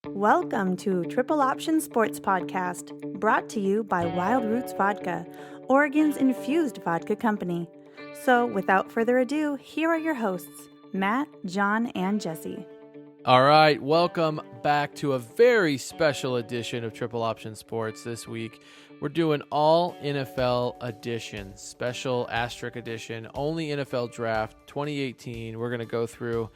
Welcome to Triple Option Sports Podcast, brought to you by Wild Roots Vodka, Oregon's infused vodka company. So, without further ado, here are your hosts, Matt, John, and Jesse. All right, welcome back to a very special edition of Triple Option Sports this week. We're doing all NFL edition, special asterisk edition, only NFL draft 2018. We're going to go through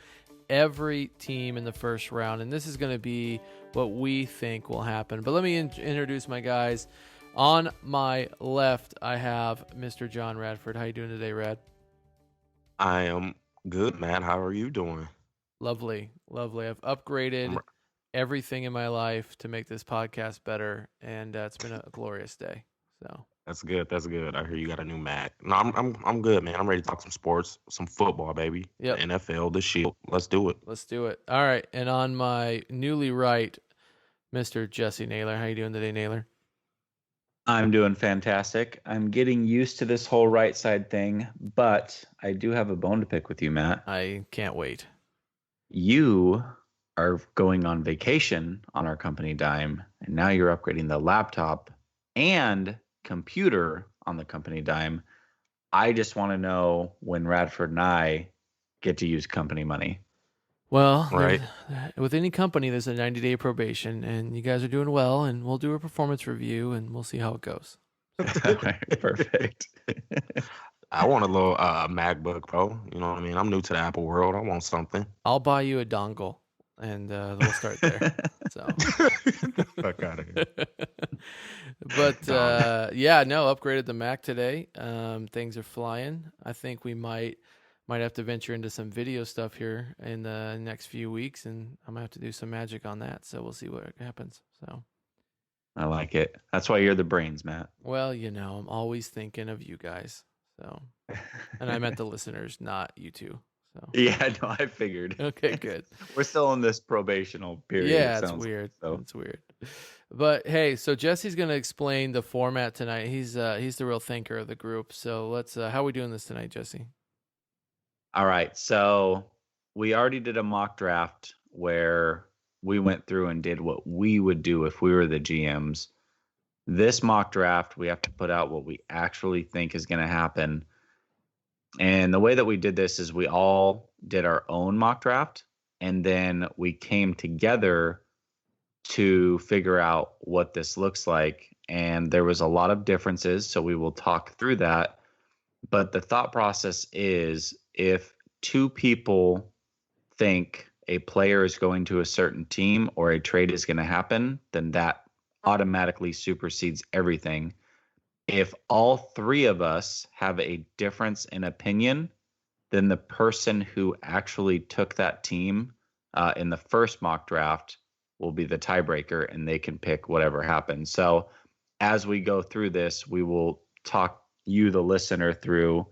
every team in the first round, and this is going to be what we think will happen. But let me introduce my guys. On my left, I have Mr. John Radford. How you doing today, Rad? I am good, man. How are you doing? Lovely. I've upgraded everything in my life to make this podcast better, and it's been a glorious day. So That's good. I hear you got a new Mac. No, I'm good, man. I'm ready to talk some sports, some football, baby. Yep. The NFL, the Shield. Let's do it. All right, and on my newly right, Mr. Jesse Naylor. How you doing today, Naylor? I'm doing fantastic. I'm getting used to this whole right side thing, but I do have a bone to pick with you, Matt. I can't wait. You are going on vacation on our company dime, and now you're upgrading the laptop and computer on the company dime. I just want to know when Radford and I get to use company money. Well, Right. with any company, there's a 90-day probation, and you guys are doing well, and we'll do a performance review, and we'll see how it goes. Perfect. I want a little MacBook Pro. You know what I mean? I'm new to the Apple world. I want something. I'll buy you a dongle, and we'll start there. So, Fuck out of here. but upgraded the Mac today. Things are flying. I think we might have to venture into some video stuff here in the next few weeks, and I'm gonna have to do some magic on that. So we'll see what happens. So I like it. That's why you're the brains, Matt. well, I'm always thinking of you guys. So, and I meant the listeners, not you two. So Yeah, no, I figured. okay, good. We're still in this probational period. Yeah, it's sounds weird. so. It's weird. But hey, so Jesse's gonna explain the format tonight. He's the real thinker of the group. So let's. How are we doing this tonight, Jesse? All right. So we already did a mock draft where we went through and did what we would do if we were the GMs. This mock draft, we have to put out what we actually think is going to happen. And the way that we did this is we all did our own mock draft, and then we came together to figure out what this looks like. And there was a lot of differences, so we will talk through that. But the thought process is if two people think a player is going to a certain team or a trade is going to happen, then that automatically supersedes everything. If all three of us have a difference in opinion, then the person who actually took that team in the first mock draft will be the tiebreaker, and they can pick whatever happens. So as we go through this, we will talk you, the listener, through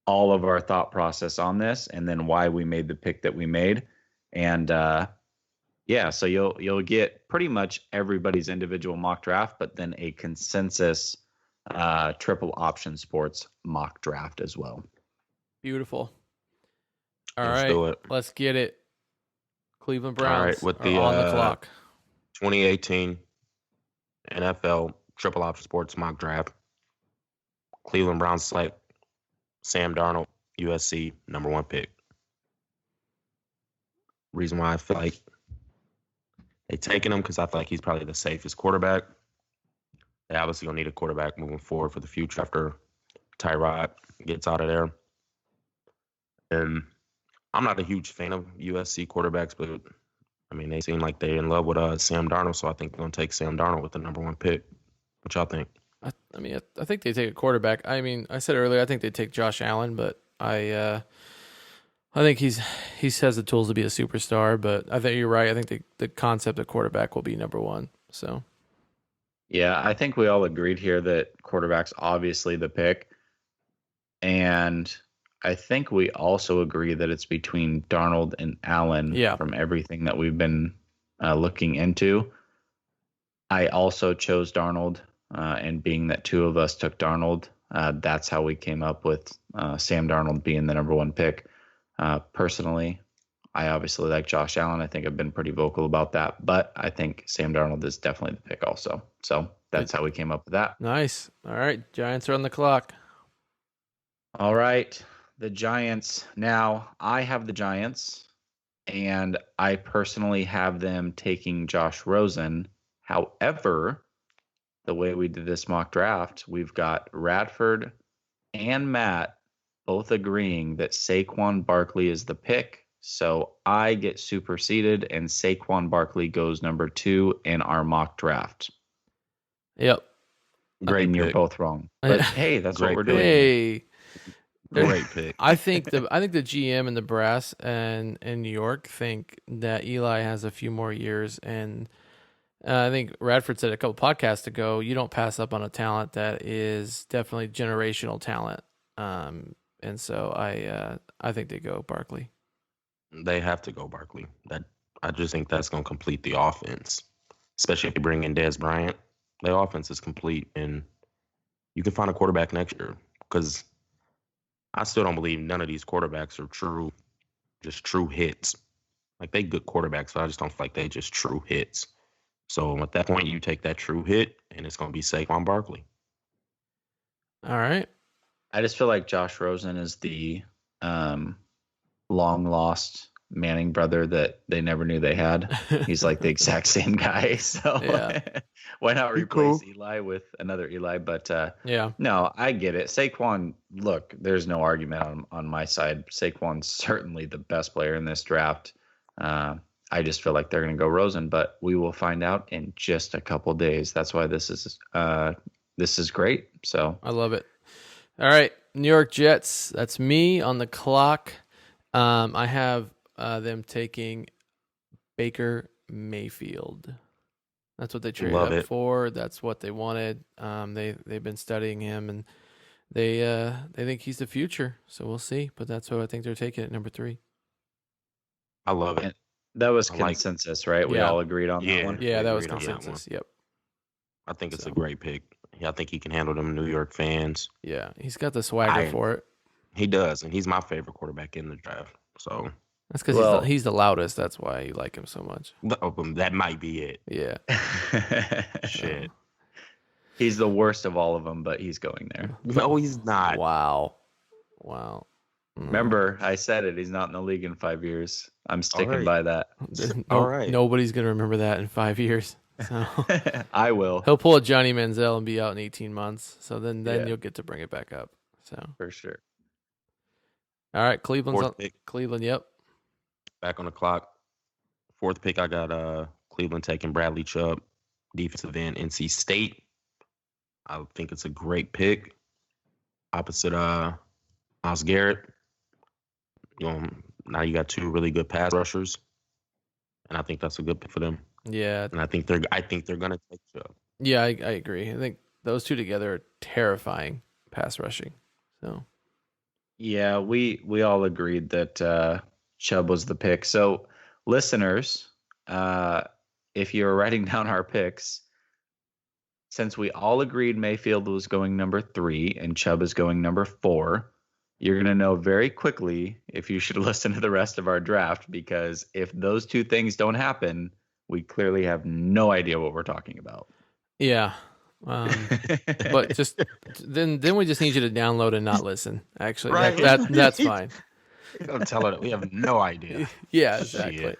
all of our thought process on this and then why we made the pick that we made. And so you'll get pretty much everybody's individual mock draft, but then a consensus triple option sports mock draft as well. Beautiful. Let's do it. Let's get it. Cleveland Browns All right, with are the on the clock. 2018 NFL Triple Option Sports mock draft. Cleveland Browns select Sam Darnold, USC, number 1 pick. Reason why I feel like they taking him because I feel like he's probably the safest quarterback. They obviously gonna need a quarterback moving forward for the future after Tyrod gets out of there. And I'm not a huge fan of USC quarterbacks, but I mean they seem like they're in love with Sam Darnold, so I think they're gonna take Sam Darnold with the number 1 pick. What y'all think? I think they take a quarterback. I mean, I said earlier I think they take Josh Allen, but I think he has the tools to be a superstar. But I think you're right. I think the concept of quarterback will be number 1. So Yeah, I think we all agreed here that quarterback's obviously the pick. And I think we also agree that it's between Darnold and Allen from everything that we've been looking into. I also chose Darnold, and being that two of us took Darnold, that's how we came up with Sam Darnold being the number 1 pick. Personally, I obviously like Josh Allen. I think I've been pretty vocal about that, but I think Sam Darnold is definitely the pick also. So that's how we came up with that. Nice. All right, Giants are on the clock. All right, the Giants. Now, I have the Giants, and I personally have them taking Josh Rosen. However, the way we did this mock draft, we've got Radford and Matt both agreeing that Saquon Barkley is the pick. So I get superseded, and Saquon Barkley goes number 2 in our mock draft. Yep. Great and pick. you're both wrong. But hey, that's what Great we're pick. doing. Hey, Great pick. I think the GM and the brass and New York think that Eli has a few more years, and I think Radford said a couple podcasts ago, you don't pass up on a talent that is definitely generational talent. And so I think they go Barkley. They have to go Barkley. I just think that's going to complete the offense, especially if you bring in Dez Bryant. The offense is complete, and you can find a quarterback next year, because I still don't believe none of these quarterbacks are true hits. Like, they good quarterbacks, but I just don't feel like they just true hits. So at that point, you take that true hit, and it's going to be Saquon Barkley. All right. I just feel like Josh Rosen is the long lost Manning brother that they never knew they had. He's like the exact same guy. So Yeah. why not He replace cool. Eli with another Eli? But Yeah. no, I get it. Saquon, look, there's no argument on my side. Saquon's certainly the best player in this draft. I just feel like they're going to go Rosen, but we will find out in just a couple days. That's why this is great. So I love it. All right, New York Jets. That's me on the clock. I have them taking Baker Mayfield. That's what they traded Love up it. for. That's what they wanted. They've been studying him, and they think he's the future. So we'll see. But that's what I think they're taking at number 3. I love it. that was I like- consensus, right? We Yeah. all agreed on that Yeah. one. Yeah, we that was agreed on that one. consensus. Yep. I think it's So. a great pick. Yeah, I think he can handle them New York fans. Yeah, he's got the swagger for it. He does, and he's my favorite quarterback in the draft. So That's because Well- he's the loudest. That's why you like him so much. that might be it. Yeah. Shit. He's the worst of all of them, but he's going there. No, he's not. Wow. Mm. Remember, I said it. He's not in the league in 5 years. I'm sticking right. by that. All right. Nobody's gonna remember that in 5 years. So I will, he'll pull a Johnny Manziel and be out in 18 months. So then Yeah. you'll get to bring it back up. So for sure. all right, Cleveland's Fourth on pick, Cleveland. Yep. back on the clock. Fourth pick, I got Cleveland taking Bradley Chubb, defensive end, NC State. I think it's a great pick. Opposite Myles Garrett. Now you got 2 really good pass rushers, and I think that's a good pick for them. Yeah. And I think they're gonna take Chubb. Yeah. I agree. I think those two together are terrifying pass rushing. So Yeah, we all agreed that Chubb was the pick. So, listeners, if you're writing down our picks, since we all agreed Mayfield was going number 3 and Chubb is going number 4, you're going to know very quickly if you should listen to the rest of our draft, because if those 2 things don't happen, we clearly have no idea what we're talking about. yeah. But just then we just need you to download and not listen. Actually, Right. that's fine. Don't tell her that we have no idea. Yeah, exactly.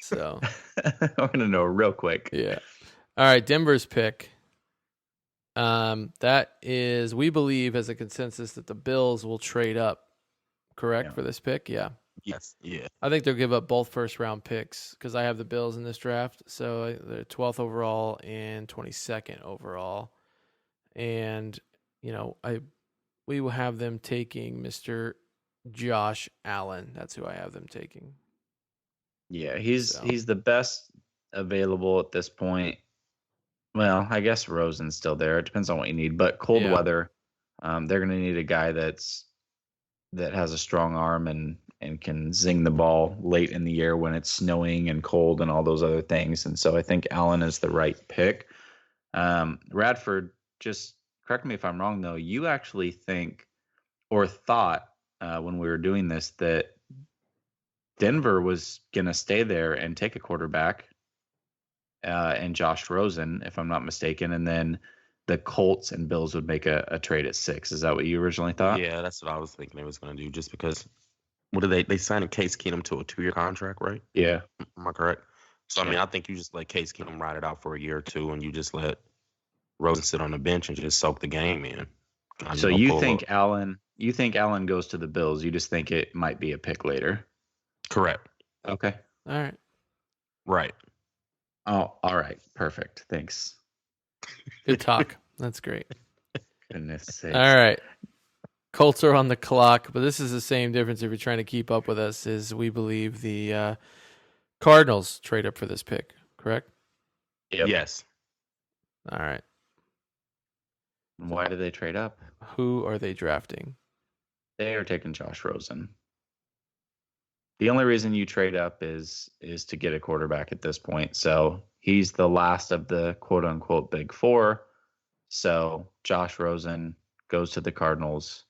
So we're going to know real quick. yeah. All right, Denver's pick. That is, we believe as a consensus that the Bills will trade up. Correct Yeah. for this pick. Yeah. Yes. Yeah. I think they'll give up both first round picks because I have the Bills in this draft. So they're 12th overall and 22nd overall. And, we will have them taking Mr. Josh Allen. That's who I have them taking. Yeah, he's So. he's the best available at this point. Well, I guess Rosen's still there. It depends on what you need. But cold Yeah. weather, they're going to need a guy that has a strong arm and can zing the ball late in the year when it's snowing and cold and all those other things. And so I think Allen is the right pick. Radford, just correct me if I'm wrong, though. You actually think or thought when we were doing this that Denver was going to stay there and take a quarterback, and Josh Rosen, if I'm not mistaken, and then the Colts and Bills would make a trade at 6. Is that what you originally thought? Yeah, that's what I was thinking they was going to do. Just because, what did they signed Case Keenum to a 2-year contract, right? Yeah. Am I correct? So I mean, I think you just let Case Keenum ride it out for a year or two, and you just let Rosen sit on the bench and just soak the game in. So you think Allen goes to the Bills? You just think it might be a pick later? Correct. Okay. All right. Right. Oh, all right. Perfect. Thanks. Good talk. That's great. Goodness sakes. All right. Colts are on the clock, but this is the same difference if you're trying to keep up with us, is we believe the Cardinals trade up for this pick, correct? Yep. Yes. All right. Why do they trade up? Who are they drafting? They are taking Josh Rosen. The only reason you trade up is to get a quarterback at this point. So he's the last of the quote unquote big four. So Josh Rosen goes to the Cardinals.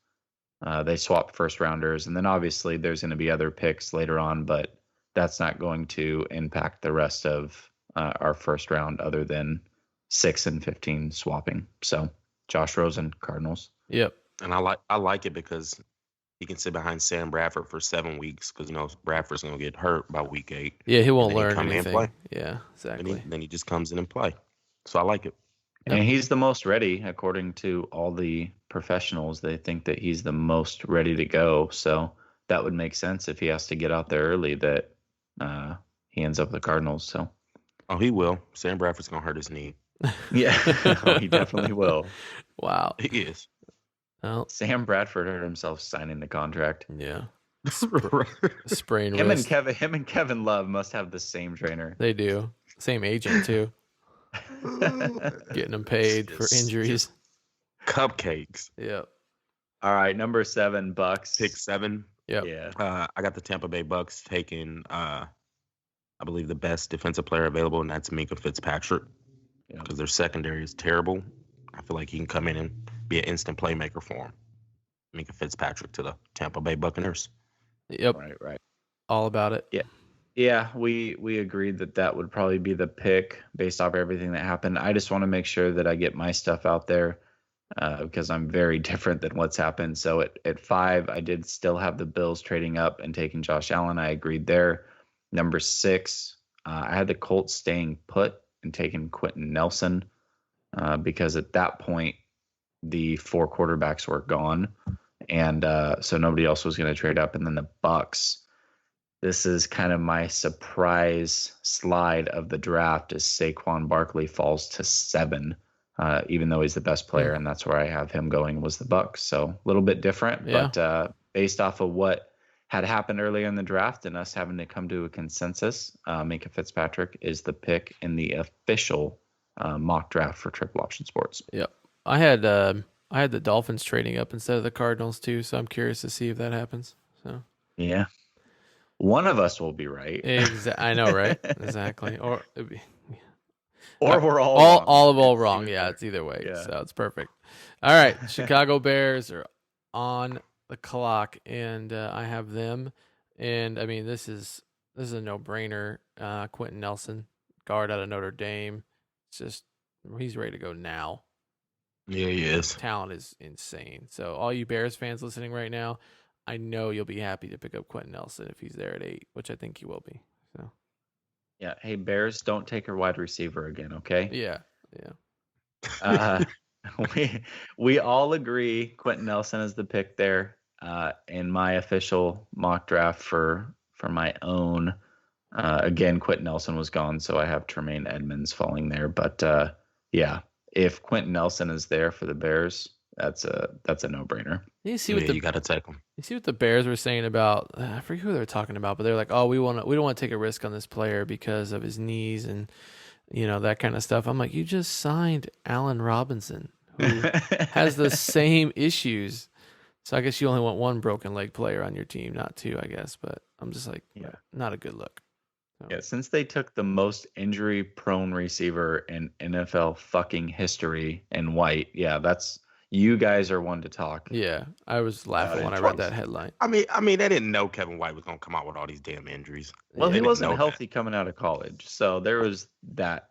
They swap first rounders, and then obviously there's going to be other picks later on, but that's not going to impact the rest of our first round other than 6 and 15 swapping. So Josh Rosen, Cardinals. Yep. And I like it because he can sit behind Sam Bradford for 7 weeks because Bradford's going to get hurt by week 8. Yeah, he won't And then he learn come in and anything. play. Yeah, exactly. Then he just comes in and play. So I like it. And he's the most ready, according to all the professionals. They think that he's the most ready to go. So that would make sense if he has to get out there early that he ends up with the Cardinals. So, Oh, he will. Sam Bradford's going to hurt his knee. yeah, he definitely will. Wow. He is. Well, Sam Bradford hurt himself signing the contract. yeah. Sprain Him wrist. and Kevin Love must have the same trainer. They do. Same agent too. Getting them paid for Just- injuries. Cupcakes. Yep. All right, number 7, Bucks. Pick 7. Yep. Yeah. I got the Tampa Bay Bucks taking, I believe, the best defensive player available, and that's Minka Fitzpatrick. Yeah. Because their secondary is terrible. I feel like he can come in and be an instant playmaker for them. Minka Fitzpatrick to the Tampa Bay Buccaneers. Yep. Right. All about it. Yeah, we agreed that would probably be the pick based off everything that happened. I just want to make sure that I get my stuff out there because I'm very different than what's happened. So at 5, I did still have the Bills trading up and taking Josh Allen. I agreed there. Number 6, I had the Colts staying put and taking Quentin Nelson because at that point, the 4 quarterbacks were gone. And so nobody else was going to trade up. And then the Bucks. This is kind of my surprise slide of the draft as Saquon Barkley falls to 7, even though he's the best player, and that's where I have him going was the Bucks. So a little bit different, Yeah. but based off of what had happened earlier in the draft and us having to come to a consensus, Minka Fitzpatrick is the pick in the official mock draft for Triple Option Sports. Yep. I had the Dolphins trading up instead of the Cardinals too, so I'm curious to see if that happens. So Yeah. One of us will be right. I know, right? Exactly. Or it'd be, Or we're all wrong. wrong. It's Yeah, either- it's either way. Yeah. So it's perfect. All right, Chicago Bears are on the clock, and I have them. And I mean, this is a no-brainer. Quentin Nelson, guard out of Notre Dame. It's just he's ready to go now. Yeah, he is. Talent is insane. So all you Bears fans listening right now, I know you'll be happy to pick up Quentin Nelson if he's there at 8, which I think he will be. So Yeah. Hey, Bears, don't take her wide receiver again, okay? yeah. We all agree Quentin Nelson is the pick there. In my official mock draft for my own, again, Quentin Nelson was gone, so I have Tremaine Edmonds falling there. But yeah, if Quentin Nelson is there for the Bears, that's a no-brainer. You see what You got to take him. You see what the Bears were saying about? I forget who they were talking about, but they're like, "Oh, we don't want to take a risk on this player because of his knees and that kind of stuff." I'm like, "You just signed Allen Robinson, who has the same issues." So I guess you only want one broken leg player on your team, not 2, I guess. But I'm just like, Yeah. not a good look. So, Yeah, since they took the most injury-prone receiver in NFL fucking history in White, yeah, you guys are one to talk. Yeah, I was laughing when I read that headline. I mean, they didn't know Kevin White was gonna come out with all these damn injuries. Well, They he didn't wasn't know healthy coming out of college, so there was that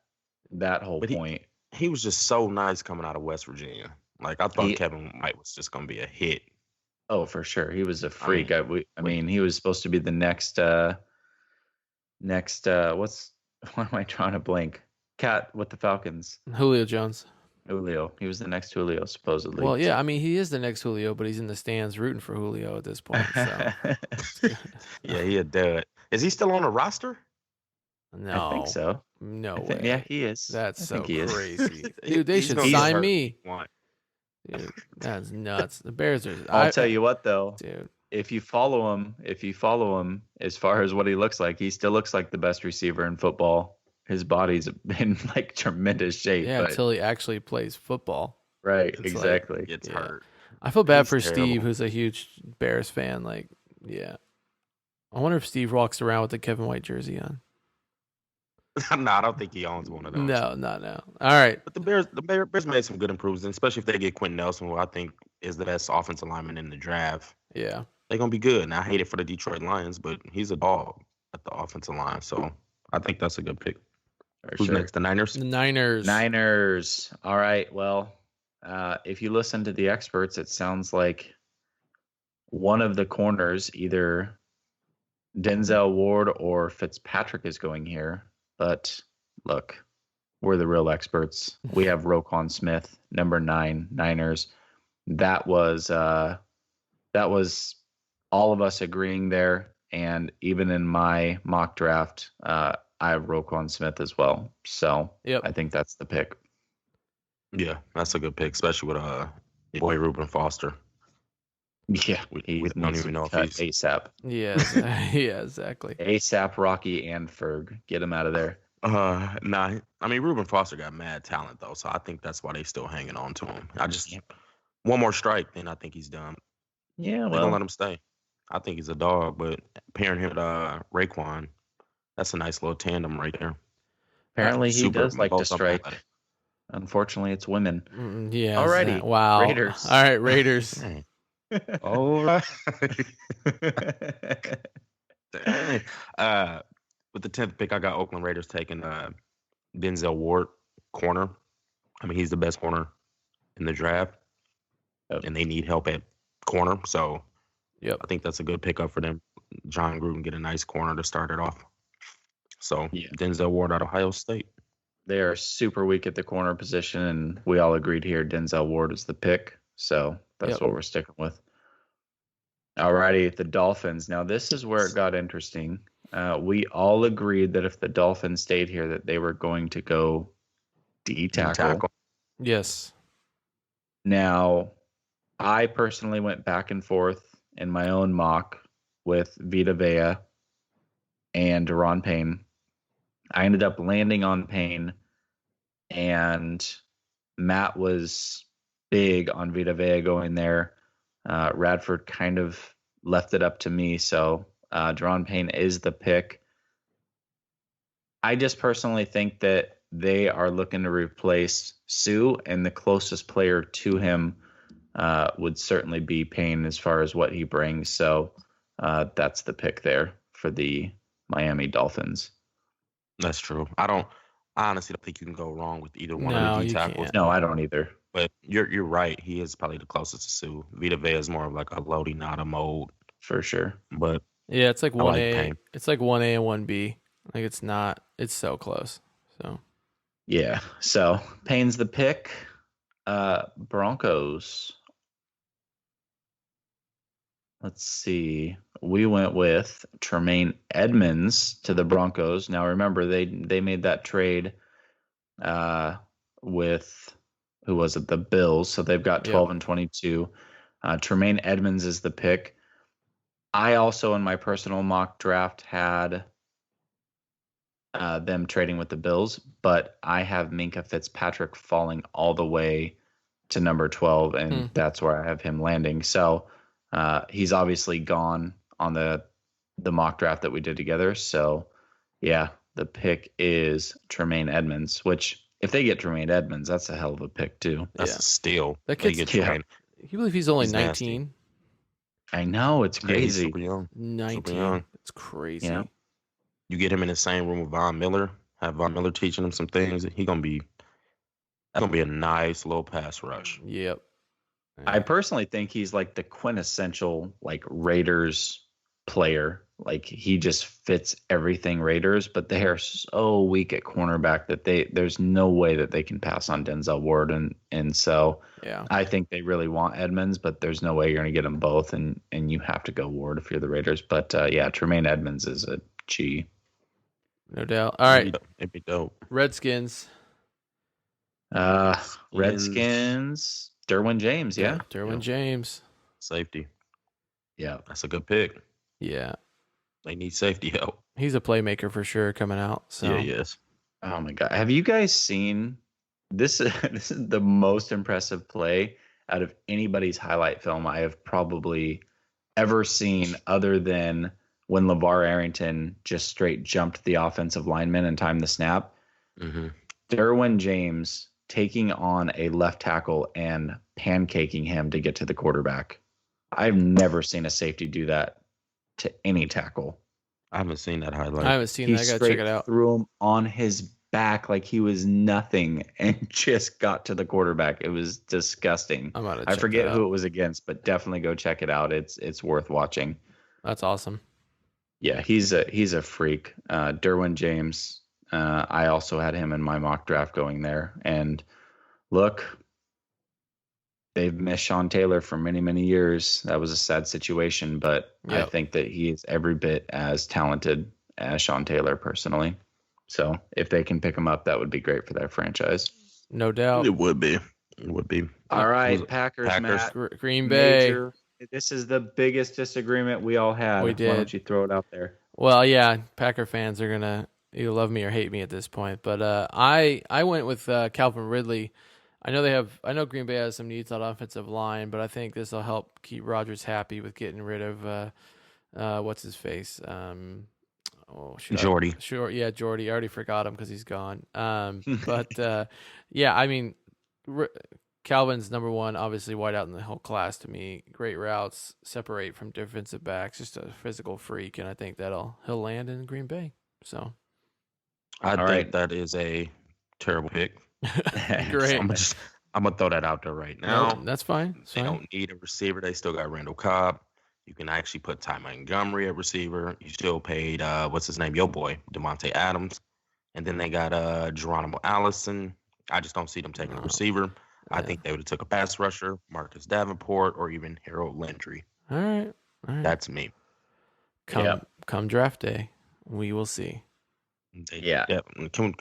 whole But point. He was just so nice coming out of West Virginia. Like I thought He- Kevin White was just gonna be a hit. Oh, for sure, he was a freak. mean, I mean, he was supposed to be the next. What am I trying to blink? Cat with the Falcons. Julio Jones. Julio. He was the next Julio, supposedly. Well, yeah, I mean, he is the next Julio, but he's in the stands rooting for Julio at this point. So Yeah, he a dud. Is he still on the roster? no, I think so. No I think- way. yeah, he is. That's I so think he is. crazy, He- dude. They he's should gonna be sign hurt. me. One. Dude, that's nuts. The Bears are. I'll tell you what, though. dude. If you follow him, as far as what he looks like, he still looks like the best receiver in football. His body's in like tremendous shape. Yeah, but, until he actually plays football. right, it's like- exactly. Gets Yeah. hurt. I feel bad He's for terrible. Steve, who's a huge Bears fan. Like, yeah. I wonder if Steve walks around with the Kevin White jersey on. No, I don't think he owns one of those. No. All right. But the Bears made some good improvements, especially if they get Quentin Nelson, who I think is the best offensive lineman in the draft. Yeah. They're gonna be good. And I hate it for the Detroit Lions, but he's a dog at the offensive line, so I think that's a good pick. For Who's sure. next? The Niners. The Niners. Niners. All right. Well, if you listen to the experts, it sounds like one of the corners, either Denzel Ward or Fitzpatrick, is going here. But look, we're the real experts. We have Roquan Smith, number 9, Niners. That was all of us agreeing there. And even in my mock draft, I have Roquan Smith as well. So Yep. I think that's the pick. Yeah, that's a good pick, especially with your boy Reuben Foster. Yeah, We he don't needs even to know if cut he's- ASAP. Yeah. Yeah, exactly. ASAP, Rocky, and Ferg. Get him out of there. Nah. I mean, Reuben Foster got mad talent though, so I think that's why they still hanging on to him. One more strike, then I think he's done. Yeah, They gonna well, let him stay. I think he's a dog, but pairing him with Raekwon, that's a nice little tandem right there. apparently he Super- does like to both of them strike. athletic. Unfortunately, it's women. Yeah. Alrighty, Wow. Raiders. All right, Raiders. Dang. All right. With the 10th pick, I got Oakland Raiders taking Denzel Ward, corner. I mean, he's the best corner in the draft, Yep. and they need help at corner. So Yep. I think that's a good pickup for them. John Gruden get a nice corner to start it off. So Yeah. Denzel Ward out of Ohio State. They are super weak at the corner position, and we all agreed here Denzel Ward is the pick. So that's Yep. what we're sticking with. Alrighty, the Dolphins. Now this is where it got interesting. We all agreed that if the Dolphins stayed here, that they were going to go D tackle. Yes. Now, I personally went back and forth in my own mock with Vita Vea and Deron Payne. I ended up landing on Payne, and Matt was big on Vita Vea going there. Radford kind of left it up to me, so Deron Payne is the pick. I just personally think that they are looking to replace Sue, and the closest player to him would certainly be Payne as far as what he brings. So that's the pick there for the Miami Dolphins. That's true. I honestly don't think you can go wrong with either one No, of the you D tackles. can't. No, I don't either. But you're right. He is probably the closest to Sue. Vita Vea is more of like a Lodi Nada mode. For sure. But Yeah, it's like I like 1A. Payne. It's like 1A and 1B. Like it's not. It's so close. So Yeah. So Payne's the pick. Broncos. Let's see. We went with Tremaine Edmonds to the Broncos. Now remember they made that trade with who was it? The Bills. So they've got 12 and 22. Tremaine Edmonds is the pick. I also in my personal mock draft had them trading with the Bills, but I have Minkah Fitzpatrick falling all the way to number 12, and that's where I have him landing. So he's obviously gone on the mock draft that we did together. So yeah, the pick is Tremaine Edmonds, which if they get Tremaine Edmonds, that's a hell of a pick too. That's Yeah. a steal. That They kid's- get Yeah. Tremaine. You believe he's only He's nasty. 19? I know, it's Yeah, he's crazy. super young. 19. young. It's crazy. Yeah. You get him in the same room with Von Miller, have Von Miller teaching him some things. That's gonna be a nice little pass rush. Yep. I personally think he's like the quintessential like Raiders player. Like he just fits everything Raiders, but they are so weak at cornerback that there's no way that they can pass on Denzel Ward, and so Yeah. I think they really want Edmonds, but there's no way you're going to get them both, and you have to go Ward if you're the Raiders. But yeah, Tremaine Edmonds is a G. No doubt. All right. It'd be dope. Redskins. Redskins, Derwin James, yeah, Derwin Yeah. James. Safety. yeah. That's a good pick. Yeah. They need safety help. He's a playmaker for sure coming out. So Yeah, yes. Oh my God, have you guys seen this? This is the most impressive play out of anybody's highlight film I have probably ever seen, other than when LeVar Arrington just straight jumped the offensive lineman and timed the snap. Mm-hmm. Derwin James taking on a left tackle and pancaking him to get to the quarterback. I've never seen a safety do that to any tackle. I haven't seen that highlight. I haven't seen He that. I gotta check straight it out. threw him on his back like he was nothing and just got to the quarterback. It was disgusting. I'm gonna I check forget that who out. it was against, but definitely go check it out. It's worth watching. That's awesome. Yeah, he's a freak. Derwin James. I also had him in my mock draft going there. And look, they've missed Sean Taylor for many, many years. That was a sad situation, but I Yep. think that he is every bit as talented as Sean Taylor personally. So if they can pick him up, that would be great for their franchise. No doubt. It would be. It would be. All right, Who's- Packers, Packers. Matt. Green Bay. Major. This is the biggest disagreement we all had. We Why did. don't you throw it out there? Well, yeah, Packer fans are gonna either love me or hate me at this point. But I went with Calvin Ridley. I know Green Bay has some needs on offensive line, but I think this will help keep Rodgers happy with getting rid of what's his face. Jordy. Sure, yeah, Jordy. I already forgot him because he's gone. But yeah, I mean, Calvin's number one, obviously wide out in the whole class to me. Great routes, separate from defensive backs, just a physical freak, and I think he'll land in Green Bay. So I All think right. that is a terrible pick. great. I'm gonna throw that out there right now. No, that's fine. It's They fine. don't need a receiver. They still got Randall Cobb. You can actually put Ty Montgomery at receiver. You still paid what's his name? Yo boy, Devontae Adams. And then they got Geronimo Allison. I just don't see them taking a No. receiver. I Yeah. think they would have took a pass rusher, Marcus Davenport, or even Harold Landry. All right. That's me. Come draft day, we will see. Yeah. Can you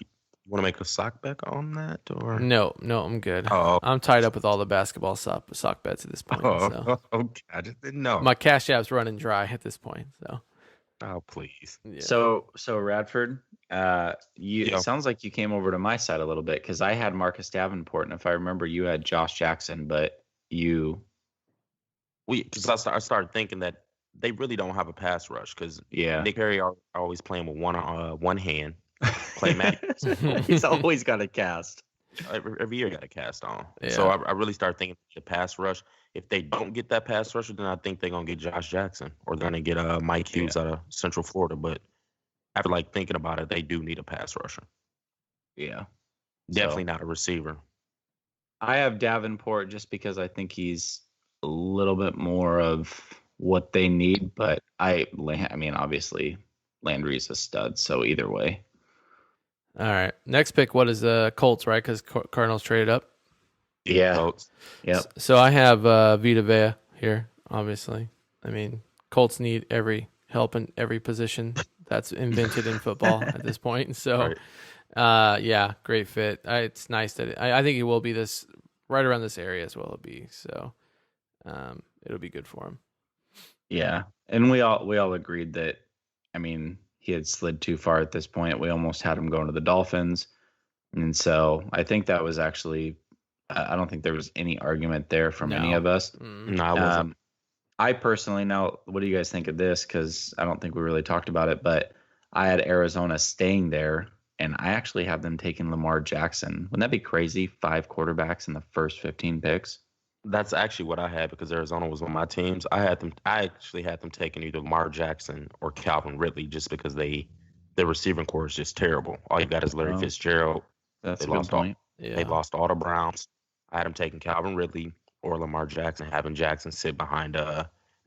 want to make a sock bet on that or? No, I'm good. Oh, I'm tied up with all the basketball sock bets at this point. So. okay. I just didn't know. My cash app's running dry at this point. So Oh, please. yeah. So Radford, Yeah. it sounds like you came over to my side a little bit because I had Marcus Davenport, and if I remember, you had Josh Jackson, but you, Because I started thinking that they really don't have a pass rush because yeah, Nick Perry are always playing with one hand. Clay Matthews. he's always got a cast. Every year got a cast on. So Yeah. I really start thinking the pass rush. If they don't get that pass rusher, then I think they're gonna get Josh Jackson or they're gonna get Mike Hughes out of Central Florida. But after thinking about it, they do need a pass rusher. Yeah, Definitely So, not a receiver. I have Davenport just because I think he's a little bit more of what they need, but I mean, obviously Landry's a stud, so either way. All right. Next pick. What is Colts? Right? Because Cardinals traded up. Yeah. Colts. Yep. So I have Vita Vea here. Obviously, I mean, Colts need every help in every position that's invented in football at this point. So, yeah, great fit. It's nice that I think it will be this right around this area as well. It'll be so. It'll be good for him. Yeah, and we all agreed that, I mean, he had slid too far at this point. We almost had him going to the Dolphins, and so I think that was actually, I don't think there was any argument there from any No. of us. No, I wasn't. I personally, now, what do you guys think of this? Because I don't think we really talked about it, but I had Arizona staying there and I actually have them taking Lamar Jackson. Wouldn't that be crazy? 5 quarterbacks in the first 15 picks. That's actually what I had because Arizona was on my teams. I actually had them taking either Lamar Jackson or Calvin Ridley just because their receiving core is just terrible. All you got is Larry Fitzgerald. That's a good point. They lost all the Browns. I had them taking Calvin Ridley or Lamar Jackson, having Jackson sit behind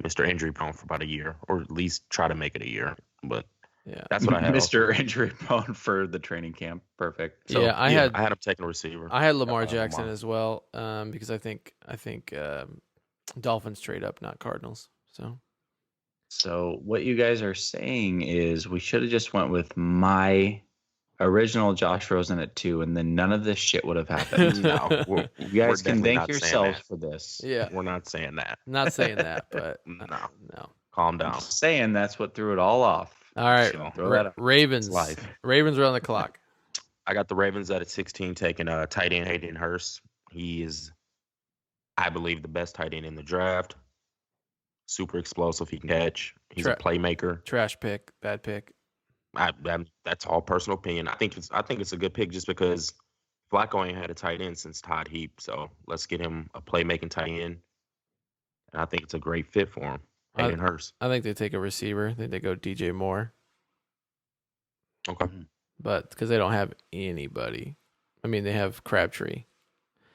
Mr. Injury Prone for about a year, or at least try to make it a year. But that's what I had. Mr. Injury Prone for the training camp. Perfect. So, I had him taking a receiver. I had Lamar Jackson as well, because I think Dolphins trade up, not Cardinals. So what you guys are saying is we should have just went with my original Josh Rosen at 2, and then none of this shit would have happened. No, you guys can thank yourselves for this. Yeah, we're not saying that. Not saying that, but no. I'm Calm down. saying that's what threw it all off. All right, Ravens. Life. Ravens are on the clock. I got the Ravens at 16, taking tight end Hayden Hurst. He is, I believe, the best tight end in the draft. Super explosive. He can catch. He's a playmaker. Trash pick. Bad pick. That's all personal opinion. I think it's a good pick just because Flacco ain't had a tight end since Todd Heap. So let's get him a playmaking tight end. And I think it's a great fit for him. Hayden Hurst. I think they take a receiver. I think they go DJ Moore. Okay. But because they don't have anybody. I mean, they have Crabtree.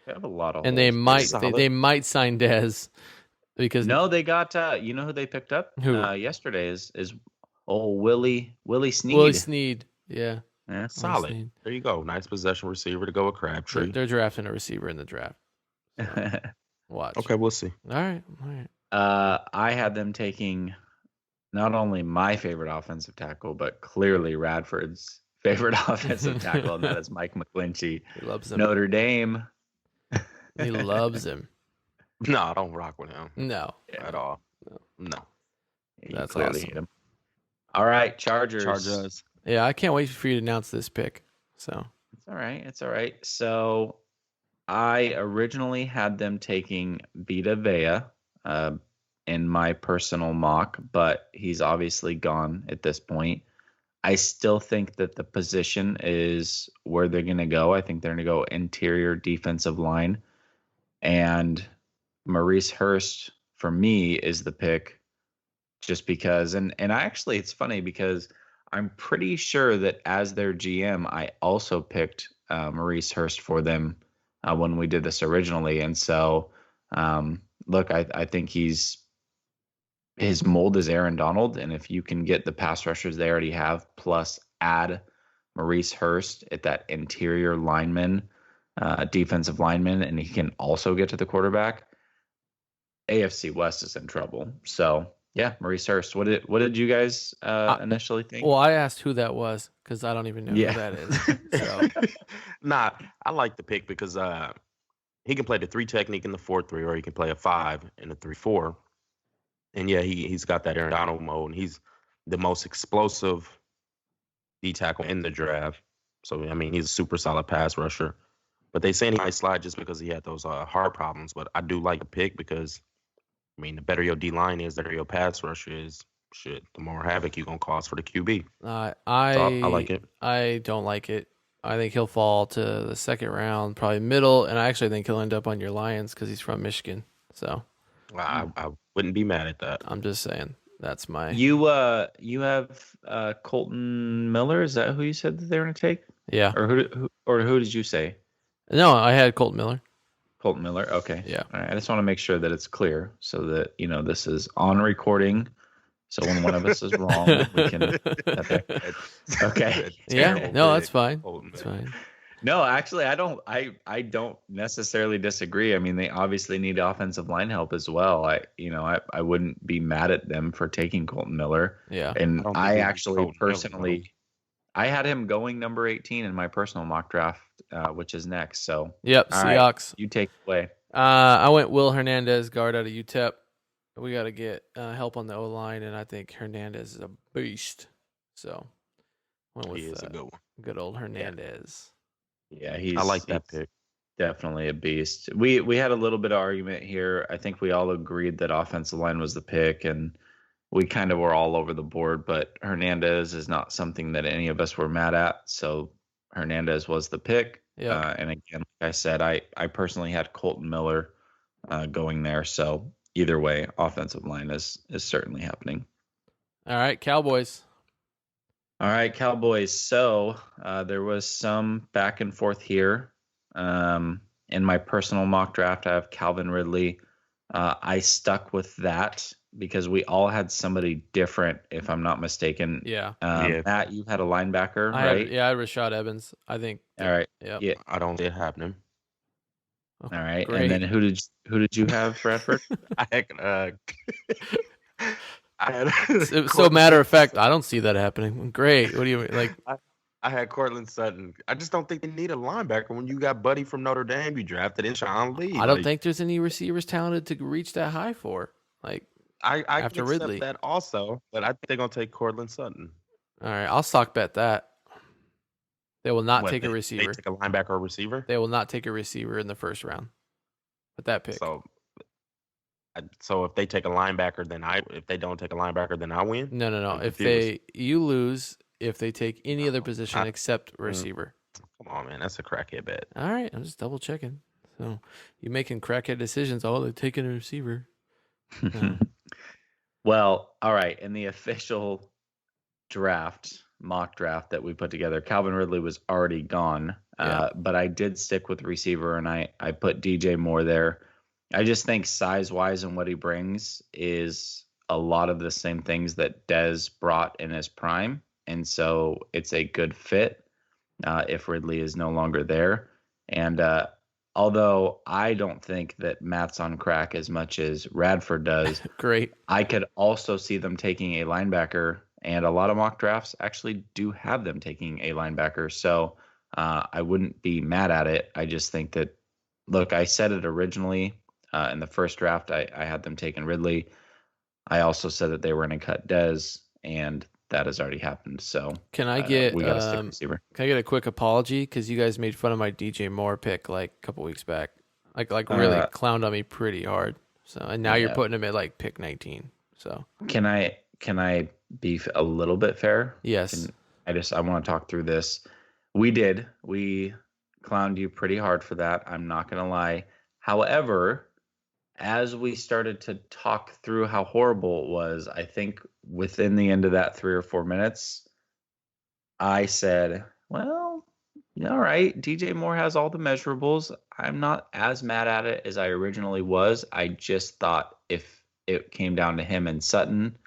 They have a lot of and holes. they might sign Dez because they got you know who they picked up yesterday is Willie Snead. Willie Snead, yeah, solid. Snead. There you go. Nice possession receiver to go with Crabtree. They're drafting a receiver in the draft. So, watch. Okay, we'll see. All right. I had them taking not only my favorite offensive tackle, but clearly Radford's favorite offensive tackle, and that is Mike McGlinchey. He loves him. Notre Dame. He loves him. No, I don't rock with him. No. At all. No. That's clearly awesome. hate him. All right, Chargers. Yeah, I can't wait for you to announce this pick. So It's all right. So I originally had them taking Vita Vea in my personal mock, but he's obviously gone at this point. I still think that the position is where they're going to go. I think they're going to go interior defensive line. And Maurice Hurst, for me, is the pick just because. And actually, it's funny because I'm pretty sure that as their GM, I also picked Maurice Hurst for them when we did this originally. And so, look, I think his mold is Aaron Donald. And if you can get the pass rushers they already have, plus add Maurice Hurst at that interior lineman, defensive lineman, and he can also get to the quarterback, AFC West is in trouble. So yeah, Maurice Hurst. What did you guys initially think? Well, I asked who that was because I don't even know who that is. So. Nah, I like the pick because he can play the 3 technique in the 4-3, or he can play a 5 in the 3-4. And yeah, he's got that Aaron Donald mode, and he's the most explosive D tackle in the draft. So I mean, he's a super solid pass rusher. But they saying he might slide just because he had those heart problems. But I do like a pick because, I mean, the better your D line is, the better your pass rusher is. Shit, the more havoc you're gonna cause for the QB. I like it. I don't like it. I think he'll fall to the second round, probably middle, and I actually think he'll end up on your Lions because he's from Michigan. So I wouldn't be mad at that. I'm just saying that's my. You have Colton Miller. Is that who you said that they were going to take? Yeah. Or who did you say? No, I had Colton Miller. Colton Miller. Okay. Yeah. All right. I just want to make sure that it's clear so that this is on recording. So when one of us is wrong, we can. Okay. Yeah. No, that's fine. That's fine. No, actually, I don't necessarily disagree. I mean, they obviously need offensive line help as well. I wouldn't be mad at them for taking Colton Miller. Yeah. And I actually personally, I had him going number 18 in my personal mock draft, which is next. So yep, Seahawks. Right, you take it away. I went Will Hernandez, guard out of UTEP. We got to get help on the O line, and I think Hernandez is a beast. So went with he is a good one. Good old Hernandez. Yeah, I like that pick. Definitely a beast. We had a little bit of argument here. I think we all agreed that offensive line was the pick, and we kind of were all over the board. But Hernandez is not something that any of us were mad at. So Hernandez was the pick. Yeah. And again, like I said, I personally had Colton Miller going there. So either way, offensive line is certainly happening. All right, Cowboys. All right, Cowboys. So there was some back and forth here. In my personal mock draft, I have Calvin Ridley. I stuck with that because we all had somebody different, if I'm not mistaken. Yeah. Matt, you had a linebacker, I right? had Rashad Evans, I think. All right. Yep. Yeah. I don't see it happening. All right. Great. And then who did you have, Bradford? I had So matter of fact, I don't see that happening. Great. What do you mean? Like, I had Cortland Sutton. I just don't think they need a linebacker when you got Buddy from Notre Dame you drafted in Sean Lee. I don't think there's any receivers talented to reach that high for. Like, I after can accept Ridley. that also, but I think they're gonna take Cortland Sutton. all right, I'll stock bet that. They will not What, take a they receiver. take a linebacker or receiver. They will not take a receiver in the first round. With that pick. So if they take a linebacker, if they don't take a linebacker, then I win. No. I'm If confused. you lose if they take any other position I- except receiver. Come on, man, that's a crackhead bet. All right, I'm just double checking. So you making crackhead decisions. Oh, they're taking a receiver. Well, all right. In the official mock draft that we put together, Calvin Ridley was already gone. Yeah. But I did stick with receiver, and I put DJ Moore there. I just think size-wise and what he brings is a lot of the same things that Dez brought in his prime. And so it's a good fit if Ridley is no longer there. And although I don't think that Matt's on crack as much as Radford does, Great. I could also see them taking a linebacker, and a lot of mock drafts actually do have them taking a linebacker. So I wouldn't be mad at it. I just think that, look, I said it originally in the first draft. I had them taking Ridley. I also said that they were going to cut Dez, and that has already happened. So Can I get we got to stick receiver. Can I get a quick apology because you guys made fun of my DJ Moore pick like a couple weeks back, like really clowned on me pretty hard. So and now you're putting him at like pick 19. So Can I be a little bit fair? yes, I want to talk through this. We clowned you pretty hard for that. I'm not going to lie. However, as we started to talk through how horrible it was, I think within the end of that 3 or 4 minutes, I said, well, all right, DJ Moore has all the measurables. I'm not as mad at it as I originally was. I just thought if it came down to him and Sutton,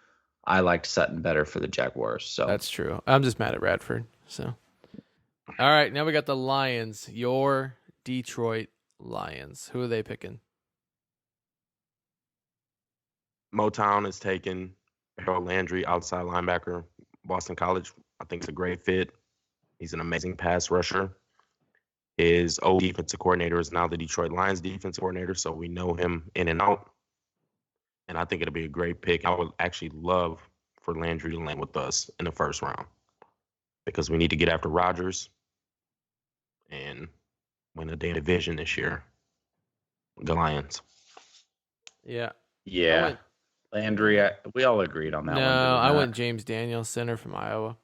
I liked Sutton better for the Jaguars. So that's true. I'm just mad at Radford. So all right, now we got the Lions. Your Detroit Lions. Who are they picking? Motown is taking Harold Landry, outside linebacker, Boston College. I think it's a great fit. He's an amazing pass rusher. His old defensive coordinator is now the Detroit Lions defensive coordinator, so we know him in and out. And I think it'll be a great pick. I would actually love for Landry to land with us in the first round because we need to get after Rodgers and win a day division this year. The Lions. Yeah. yeah, Landry, we all agreed on that No, one. did we I not? went James Daniels, center from Iowa.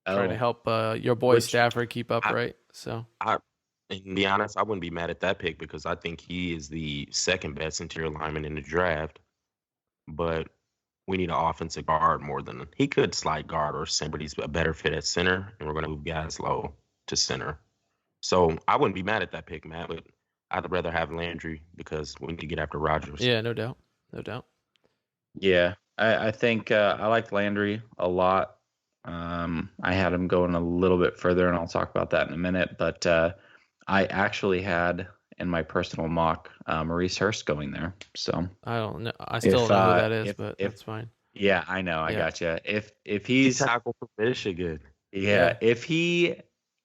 Trying to Oh, help your boy Which Stafford keep up, I- right? So And to be honest, I wouldn't be mad at that pick because I think he is the second best interior lineman in the draft. But we need an offensive guard more than he could slide guard or center, but he's a better fit at center, and we're going to move guys low to center. So I wouldn't be mad at that pick, Matt, but I'd rather have Landry because we need to get after Rodgers. yeah, no doubt. No doubt. yeah. I think I liked Landry a lot. I had him going a little bit further, and I'll talk about that in a minute. But I actually had in my personal mock Maurice Hurst going there. So I don't know. I still don't know who that is, but if- that's fine. yeah, I know. I Yeah. gotcha. If He's he's tackle for Michigan. yeah, if he,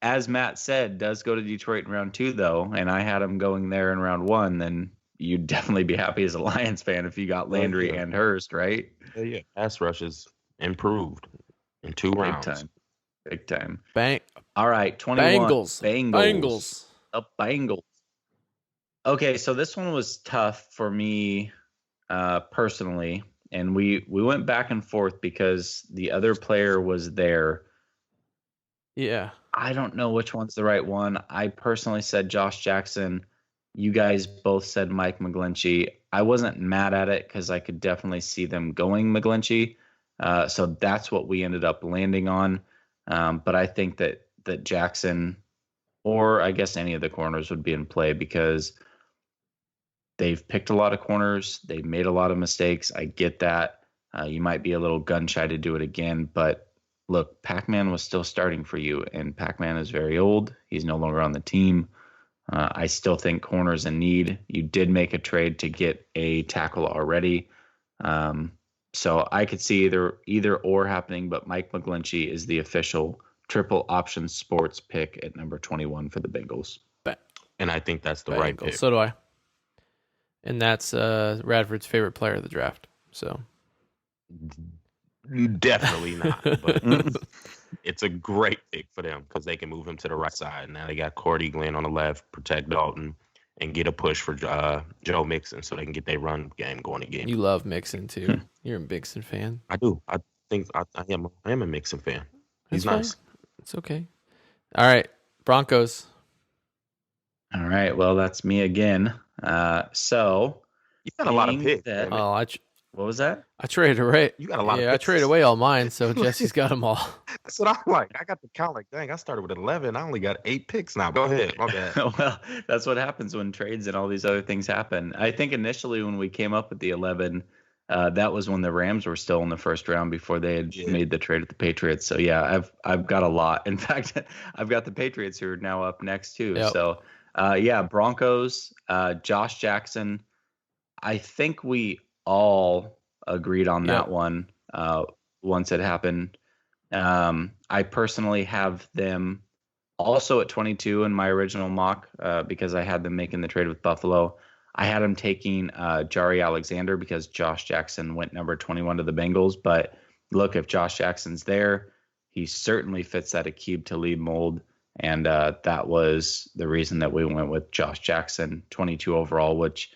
as Matt said, does go to Detroit in round 2 though, and I had him going there in round 1, then you'd definitely be happy as a Lions fan if you got Landry yeah. and Hurst, right? Yeah. Pass rush is improved in 2 rounds. Big time. Bang. All right, 21. Bengals. Bengals. The Bengals. Okay, so this one was tough for me personally, and we went back and forth because the other player was there. Yeah. I don't know which one's the right one. I personally said Josh Jackson. You guys both said Mike McGlinchey. I wasn't mad at it because I could definitely see them going McGlinchey. So that's what we ended up landing on. But I think that Jackson, or I guess any of the corners, would be in play because they've picked a lot of corners. They've made a lot of mistakes. I get that. You might be a little gun shy to do it again, but look, Pac-Man was still starting for you, and Pac-Man is very old. He's no longer on the team. I still think corners in need. You did make a trade to get a tackle already. So I could see either or happening, but Mike McGlinchey is the official triple option sports pick at number 21 for the Bengals. And I think that's the right pick. So do I. And that's Radford's favorite player of the draft. So Definitely not. But it's a great pick for them because they can move him to the right side. Now they got Cordy Glenn on the left, protect Dalton, and get a push for Joe Mixon so they can get their run game going again. You love Mixon too. You're a Mixon fan. I do. I think I am a Mixon fan. He's nice. Fine. It's okay. All right, Broncos. All right. Well, that's me again. So you got a lot of picks. What was that? I traded away. You got a lot of picks. I traded away all mine, so Jesse's got them all. That's what I'm like. I got the count like, dang, I started with 11. I only got 8 picks now. Go ahead. My bad. Well, that's what happens when trades and all these other things happen. I think initially when we came up with the 11, that was when the Rams were still in the first round before they had made the trade with the Patriots. So yeah, I've got a lot. In fact, I've got the Patriots who are now up next too. Yep. So Broncos, Josh Jackson. I think we all agreed on that one once it happened. I personally have them also at 22 in my original mock because I had them making the trade with Buffalo. I had them taking Jari Alexander because Josh Jackson went number 21 to the Bengals. But look, if Josh Jackson's there, he certainly fits that Aqib Talib mold. And that was the reason that we went with Josh Jackson, 22 overall, which,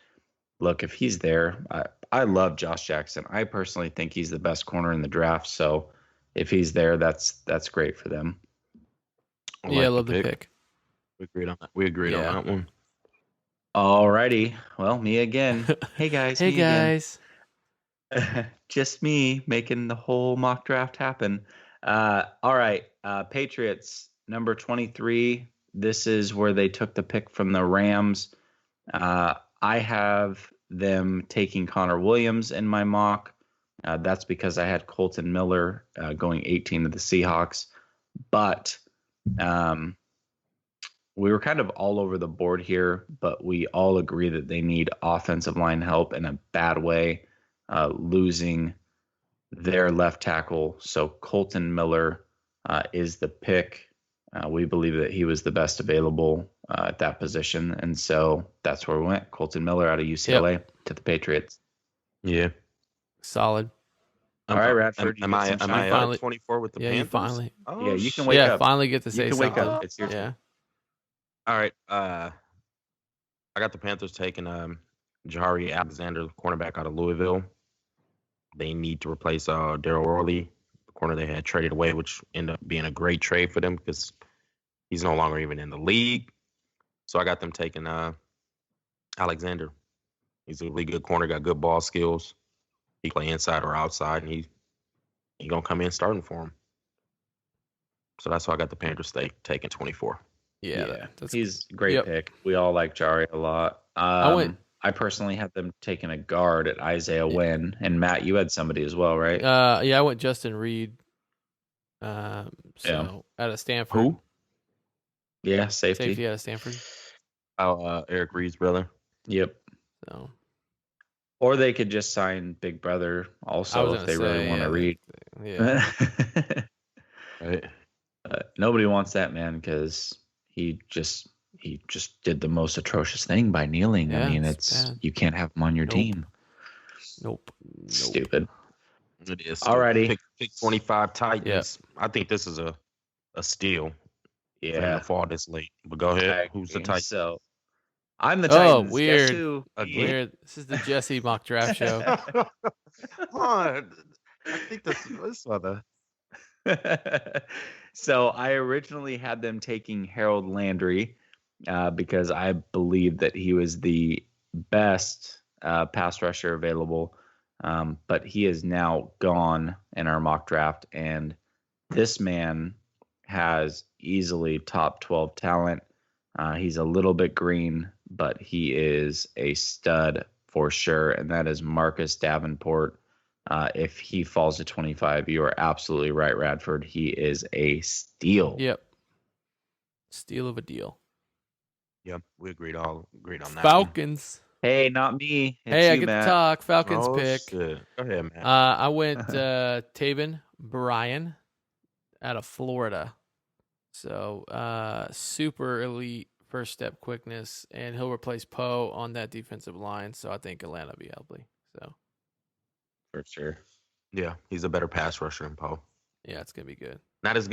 look, if he's there, I love Josh Jackson. I personally think he's the best corner in the draft. So if he's there, that's great for them. I love the pick. We agreed on that. We agreed on that one. Alrighty. Well, me again. Hey, guys. Hey, guys. Just me making the whole mock draft happen. All right. Patriots, number 23. This is where they took the pick from the Rams. I have them taking Connor Williams in my mock. That's because I had Colton Miller going 18 to the Seahawks. But we were kind of all over the board here, but we all agree that they need offensive line help in a bad way, losing their left tackle. So Colton Miller is the pick. We believe that he was the best available at that position. And so that's where we went. Colton Miller out of UCLA to the Patriots. Yeah. Solid. All right, Radford. Am I finally 24 with the Panthers? You finally. Oh, yeah, you can wake up. Yeah, finally get to say you can something. Wake up. It's your turn. All right. I got the Panthers taking Jari Alexander, cornerback out of Louisville. They need to replace Daryl Worley, the corner they had traded away, which ended up being a great trade for them because he's no longer even in the league. So I got them taking Alexander. He's a really good corner, got good ball skills. He play inside or outside, and he gonna come in starting for him. So that's why I got the Panthers taking 24. Yeah, he's a great pick. We all like Jari a lot. I personally had them taking a guard at Isaiah Wynn, and Matt, you had somebody as well, right? I went Justin Reed. Out of Stanford. Who? Yeah, safety. Safety out of Stanford. Eric Reed's brother. Yep. So. Or they could just sign Big Brother also if they really want to read. Yeah. Right. Nobody wants that man because he just did the most atrocious thing by kneeling. Yeah, I mean, it's you can't have him on your team. Nope. Stupid. It is. Alrighty. Pick 25 Titans. I think this is a steal. Yeah. For them to fall this late. But go ahead. Who's the Titans? So I'm the Titans. Oh, weird. Guess who? Weird. This is the Jesse mock draft show. Come on. I think this other. So I originally had them taking Harold Landry because I believed that he was the best pass rusher available. But he is now gone in our mock draft. And this man has easily top 12 talent. He's a little bit green, but he is a stud for sure. And that is Marcus Davenport. If he falls to 25, you are absolutely right, Radford. He is a steal. Yep. Steal of a deal. Yep, we agreed on that. Falcons. Hey, not me. It's Hey, I you, get Matt. to talk. Falcons pick. Shit. Go ahead, man. I went Taven Bryan out of Florida. So super elite first step quickness, and he'll replace Poe on that defensive line. So I think Atlanta will be healthy. So For sure. Yeah, he's a better pass rusher than Poe. yeah, it's gonna be good. Not as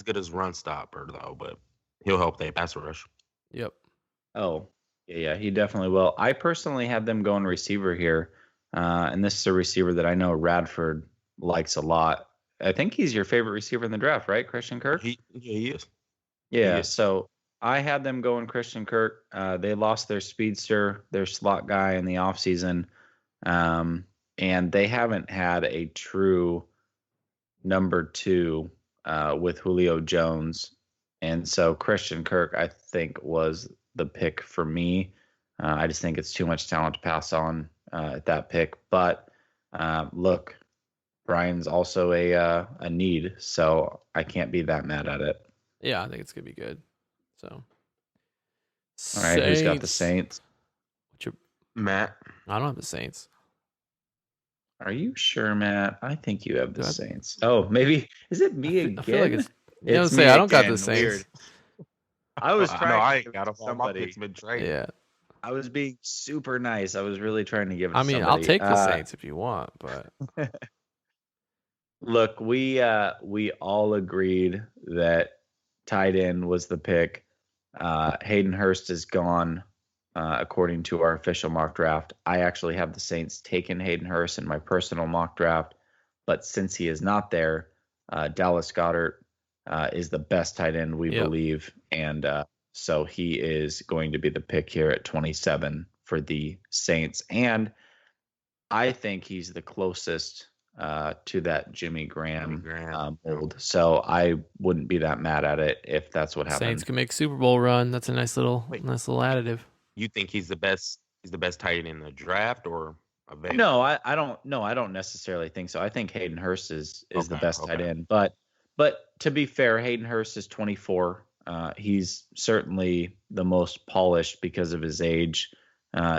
good as run stopper though, but he'll help their pass rush. Yep. Oh, yeah, he definitely will. I personally have them going receiver here, and this is a receiver that I know Radford likes a lot. I think he's your favorite receiver in the draft, right, Christian Kirk? He is. Yeah, is. so I had them going Christian Kirk. They lost their speedster, their slot guy in the offseason, and they haven't had a true number 2 with Julio Jones. And so Christian Kirk, I think, was the pick for me. I just think it's too much talent to pass on at that pick. But look, Brian's also a need, so I can't be that mad at it. Yeah, I think it's gonna be good. So All right, who's got the Saints? What's your, Matt. I don't have the Saints. Are you sure, Matt? I think you have the Do I- Saints. Oh, maybe is it me again? I feel like it's. You know, It's say me I don't got again. the Saints. Weird. I was trying. No, I to ain't give got it him. to All my somebody. picks been traded. Yeah. I was being super nice. I was really trying to give it to I mean, somebody. I'll take the Saints if you want, but Look, we all agreed that tight end was the pick. Hayden Hurst is gone, according to our official mock draft. I actually have the Saints taking Hayden Hurst in my personal mock draft, but since he is not there, Dallas Goedert is the best tight end we Yep. believe, and so he is going to be the pick here at 27 for the Saints, and I think he's the closest to that Jimmy Graham mold. So I wouldn't be that mad at it if that's what happened. Saints can make Super Bowl run. That's a nice little additive. You think he's the best? He's the best tight end in the draft or available? No, I don't. No, I don't necessarily think so. I think Hayden Hurst is the Okay, best tight okay. end. But to be fair, Hayden Hurst is 24. He's certainly the most polished because of his age.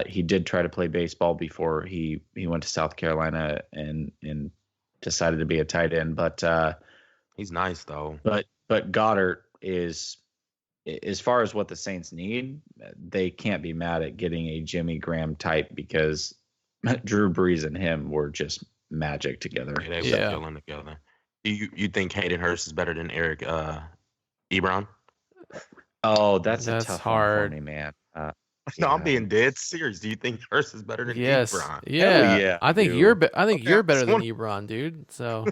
He did try to play baseball before he went to South Carolina and decided to be a tight end. But He's nice though. but Goddard is, as far as what the Saints need, they can't be mad at getting a Jimmy Graham type because Drew Brees and him were just magic together. Yeah, they were Yeah. killing together. Do you think Hayden Hurst is better than Eric Ebron? Oh, that's a That's tough hard. one for me, man. No, I'm Yeah. being dead serious. Do you think Hurst is better than Yes. Ebron? Yeah. yeah, I think dude. you're. I think Okay, you're I better just than Ebron, dude. So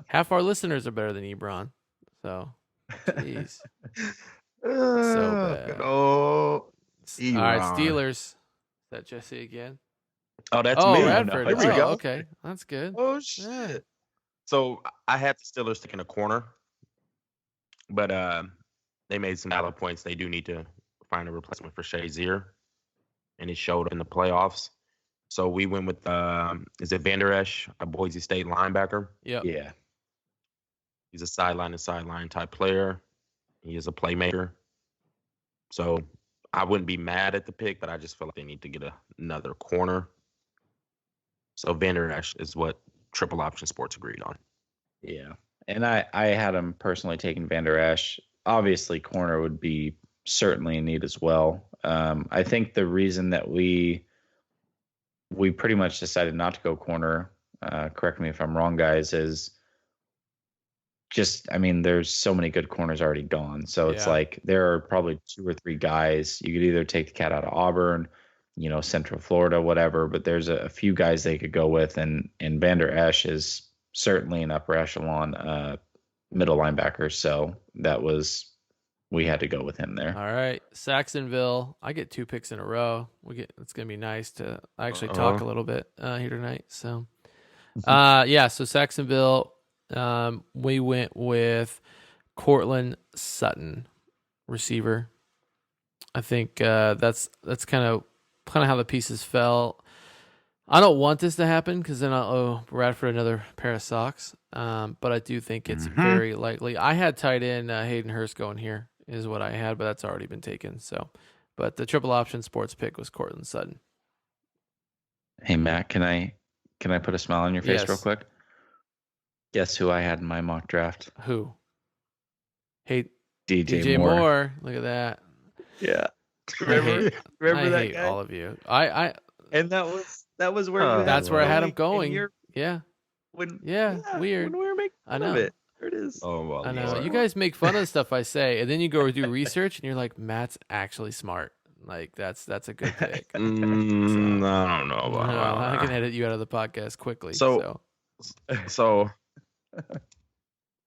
half our listeners are better than Ebron. So, jeez. bad. Oh, All right, Ebron. Steelers. Is that Jesse again? oh, that's Oh, me. Radford. Here we Oh, go. okay, that's good. Oh shit. So I had the Steelers taking a corner, but they made some valid points. They do need to find a replacement for Shazier, and it showed in the playoffs. So we went with is it Van Der Esch, a Boise State linebacker. Yep. Yeah. He's a sideline to sideline type player. He is a playmaker. So I wouldn't be mad at the pick, but I just feel like they need to get another corner. So Van Der Esch is what Triple Option Sports agreed on. Yeah. And I had him personally taking Van Der Esch. Obviously, corner would be certainly in need as well. I think the reason that we pretty much decided not to go corner, correct me if I'm wrong, guys, is just, I mean, there's so many good corners already gone. So it's Yeah. like there are probably 2 or 3 guys. You could either take the cat out of Auburn, Central Florida, whatever, but there's a few guys they could go with. And Van Der Esch is certainly an upper echelon middle linebacker. So we had to go with him there. All right, Saxonville. I get 2 picks in a row. It's gonna be nice to actually talk a little bit here tonight. So, so Saxonville. We went with Cortland Sutton, receiver. I think that's kind of how the pieces fell. I don't want this to happen because then I'll owe Bradford another pair of socks. But I do think it's very likely. I had tight end Hayden Hurst going here is what I had, but that's already been taken. So, but the triple option sports pick was Cortland Sutton. Hey Matt, can I put a smile on your face real quick? Guess who I had in my mock draft? Who? Hey, DJ Moore. Look at that. Yeah. Remember I that hate guy? all of you. And that was where that's where I had him going. Yeah. Weird. When we were making fun of it. There it is. Oh, well, I know. You guys make fun of the stuff I say, and then you go do research, and you're like, Matt's actually smart. Like that's a good pick. I don't know. I can edit you out of the podcast quickly. So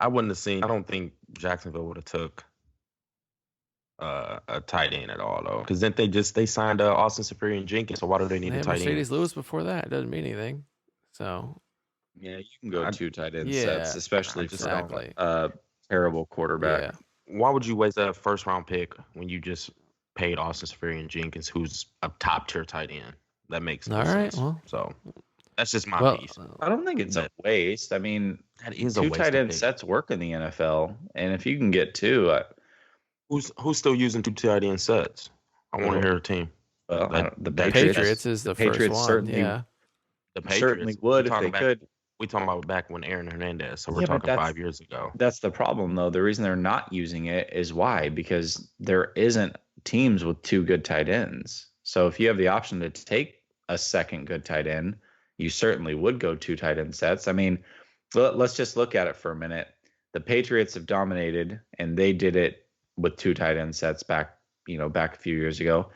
I wouldn't have seen. I don't think Jacksonville would have took a tight end at all, though. Because then they signed Austin Seferian-Jenkins. So why do they need a tight end? Mercedes Lewis before that. It doesn't mean anything. So yeah, you can go 2 tight end Yeah, sets, especially exactly. for terrible quarterback. Yeah. Why would you waste a first round pick when you just paid Austin Seferian-Jenkins, who's a top tier tight end? That makes no sense. Well, so that's just my piece. I don't think it's a waste. I mean, that is 2 tight end sets work in the NFL, and if you can get 2, who's still using 2 tight end sets? I want to hear a team. Well, the Patriots is the Patriots first one. certainly, Yeah, the Patriots certainly would if they could. We talking about back when Aaron Hernandez, so we're talking 5 years ago. That's the problem, though. The reason they're not using it is why? Because there isn't teams with 2 good tight ends. So if you have the option to take a second good tight end, you certainly would go 2 tight end sets. I mean, let's just look at it for a minute. The Patriots have dominated, and they did it with 2 tight end sets back a few years ago.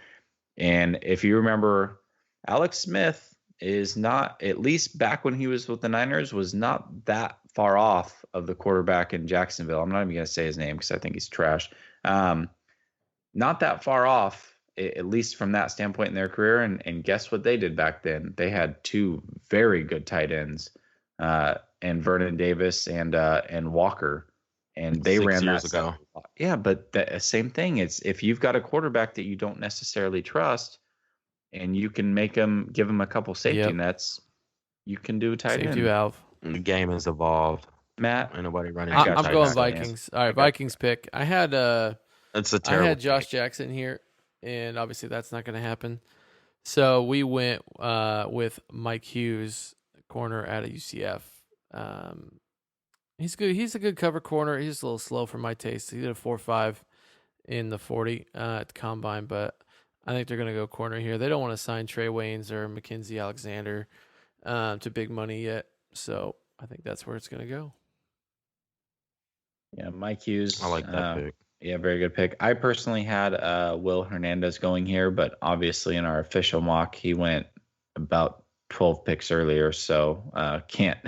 And if you remember, Alex Smith is not, at least back when he was with the Niners, was not that far off of the quarterback in Jacksonville. I'm not even going to say his name because I think he's trash. Not that far off, at least from that standpoint in their career. And guess what they did back then? They had 2 very good tight ends, and Vernon Davis and Walker. And they 6 ran years that ago. Yeah, but the same thing. It's if you've got a quarterback that you don't necessarily trust, and you can give him a couple safety nets, you can do a tight end. safety valve. The game has evolved. Matt, Ain't nobody running. I'm going Vikings. All right, Vikings pick. I had Josh Jackson here, and obviously that's not going to happen. So we went with Mike Hughes, corner out of UCF. He's good. He's a good cover corner. He's a little slow for my taste. He did a 4.5 in the 40 at the combine, but I think they're going to go corner here. They don't want to sign Trey Waynes or Mackenzie Alexander to big money yet, so I think that's where it's going to go. Yeah, Mike Hughes. I like that pick. Yeah, very good pick. I personally had Will Hernandez going here, but obviously in our official mock, he went about 12 picks earlier, so can't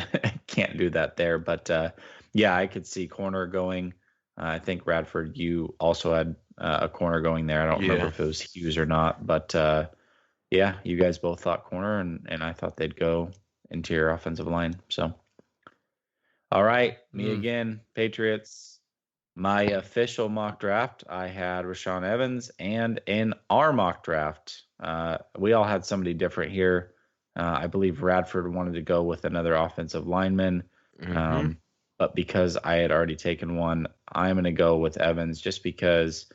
do that there. But yeah, I could see corner going. I think Radford, you also had a corner going there. I don't remember if it was Hughes or not, but yeah, you guys both thought corner, and I thought they'd go interior offensive line. So, all right, me again, Patriots. My official mock draft, I had Rashaan Evans, and in our mock draft, we all had somebody different here. I believe Radford wanted to go with another offensive lineman, but because I had already taken one, I'm going to go with Evans just because,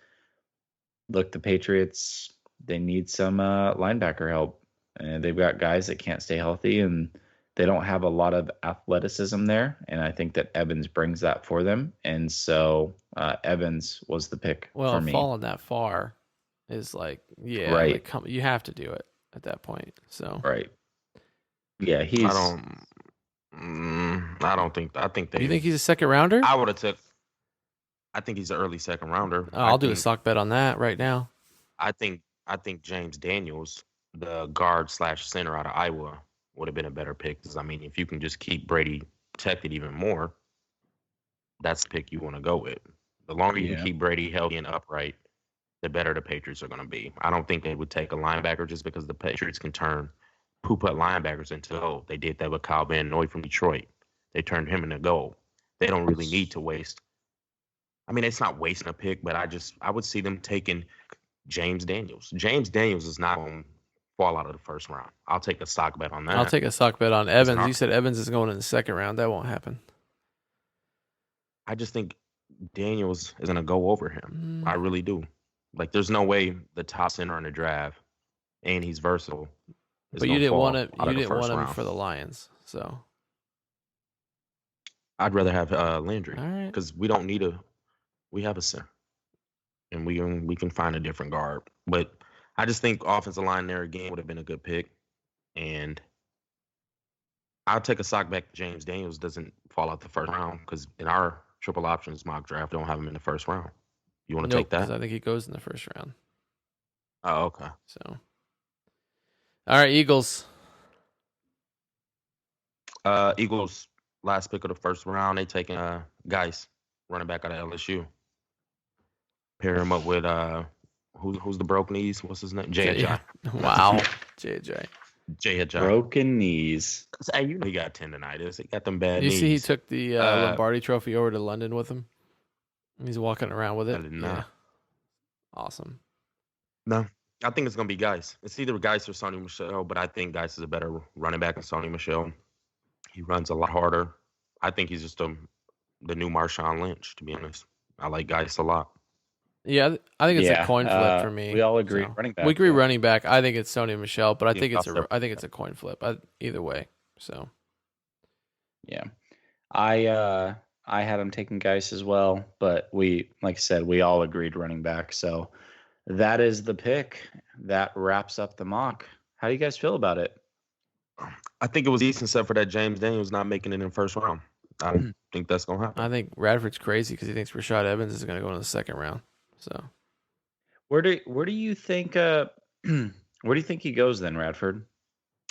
look, the Patriots, they need some linebacker help. And they've got guys that can't stay healthy, and they don't have a lot of athleticism there. And I think that Evans brings that for them. And so Evans was the pick for me. Falling that far is like, right. Like, you have to do it at that point. So right. Yeah, I don't think. I think they. You think he's a second rounder? I would have took. I think he's an early second rounder. I'll do a stock bet on that right now. I think James Daniels, the guard / center out of Iowa, would have been a better pick. Because I mean, if you can just keep Brady protected even more, that's the pick you want to go with. The longer you Yeah. can keep Brady healthy and upright, the better the Patriots are going to be. I don't think they would take a linebacker just because the Patriots can turn poop-ut linebackers into gold. They did that with Kyle Van Noy from Detroit. They turned him into gold. They don't really need to waste. I mean, it's not wasting a pick, but I would see them taking James Daniels. James Daniels is not going to fall out of the first round. I'll take a stock bet on that. I'll take a stock bet on Evans. not- You said Evans is going in the second round. That won't happen. I just think Daniels is going to go over him. Mm. I really do. Like, there's no way the top center in the draft, and he's versatile. But you didn't want to. You didn't want him for the Lions, so I'd rather have Landry all right. because we don't need we have a center, and we can find a different guard. But I just think offensive line there again would have been a good pick, and I'll take a sock back. James Daniels doesn't fall out the first round because in our triple options mock draft, we don't have him in the first round. You want to take that? I think he goes in the first round. Oh, okay. So, all right, Eagles. Eagles last pick of the first round. They taking Geis, running back out of LSU. Pair him up with who's the broke knees? What's his name? Jay. Wow, JJ. Jay. Broken knees. Hey, you know he got tendonitis. He got them bad You knees. see, he took the Lombardi Trophy over to London with him. He's walking around with it. I did not. Yeah. Awesome. No, I think it's gonna be Geis. It's either Geis or Sony Michel, but I think Geis is a better running back than Sony Michel. He runs a lot harder. I think he's just the new Marshawn Lynch, to be honest. I like Geis a lot. Yeah, I think it's a coin flip for me. We all agree. So. Running back. We agree running back. I think it's Sony Michel, but I Yeah, think it's I'll I think it's a coin flip. Either way. So Yeah. I had him taking Geis as well, but like I said, we all agreed running back. So that is the pick. That wraps up the mock. How do you guys feel about it? I think it was decent, except for that James Daniels not making it in the first round. I don't think that's gonna happen. I think Radford's crazy because he thinks Rashad Evans is going to go in the second round. So Where do you think where do you think he goes then, Radford?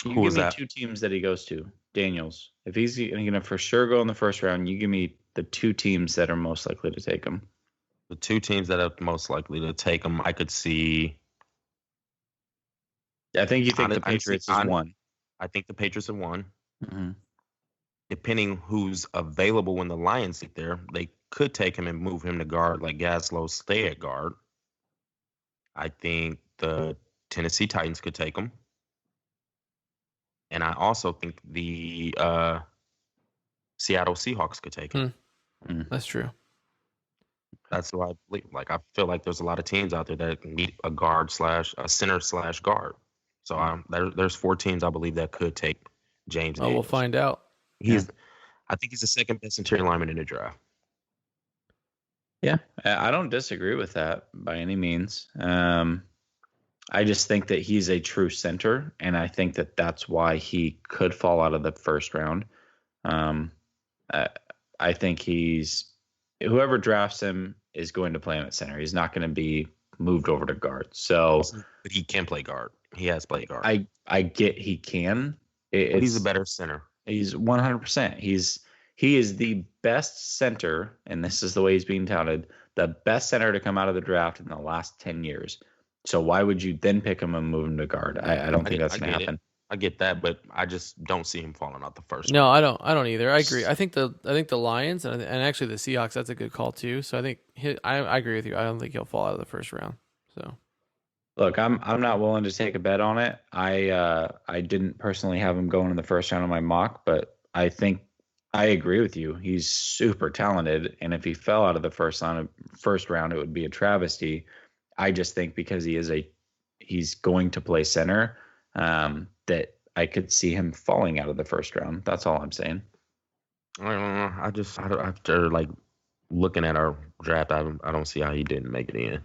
You Who give is me that? 2 teams that he goes to. Daniels. If he's going to for sure go in the first round, you give me the 2 teams that are most likely to take him. The 2 teams that are most likely to take him, I could see. I think you think the I see- Patriots is one. I think the Patriots have won. Mm-hmm. Depending who's available when the Lions get there, they could take him and move him to guard, like Gaslow stay at guard. I think the Tennessee Titans could take him. And I also think the Seattle Seahawks could take him. that's true. That's who I believe. Like, I feel like there's a lot of teams out there that need a guard / a center / guard. So there's 4 teams I believe that could take James. Oh, we'll Daniels. find out. I think he's the second best interior lineman in the draft. Yeah, I don't disagree with that by any means. I just think that he's a true center, and I think that that's why he could fall out of the first round. I think whoever drafts him is going to play him at center. He's not going to be moved over to guard. So, But he can play guard. He has played guard. I get he can. But he's a better center. He's 100%. He is the best center, and this is the way he's being touted, the best center to come out of the draft in the last 10 years. So why would you then pick him and move him to guard? I don't think that's going to happen. I get that, but I just don't see him falling out the first. No, I don't either. I agree. I think the Lions and actually the Seahawks. That's a good call too. So I think I agree with you. I don't think he'll fall out of the first round. So look, I'm not willing to take a bet on it. I didn't personally have him going in the first round of my mock, but I think I agree with you. He's super talented, and if he fell out of the first round, it would be a travesty. I just think because he's going to play center, that I could see him falling out of the first round. That's all I'm saying. I don't know. After like looking at our draft, I don't see how he didn't make it in.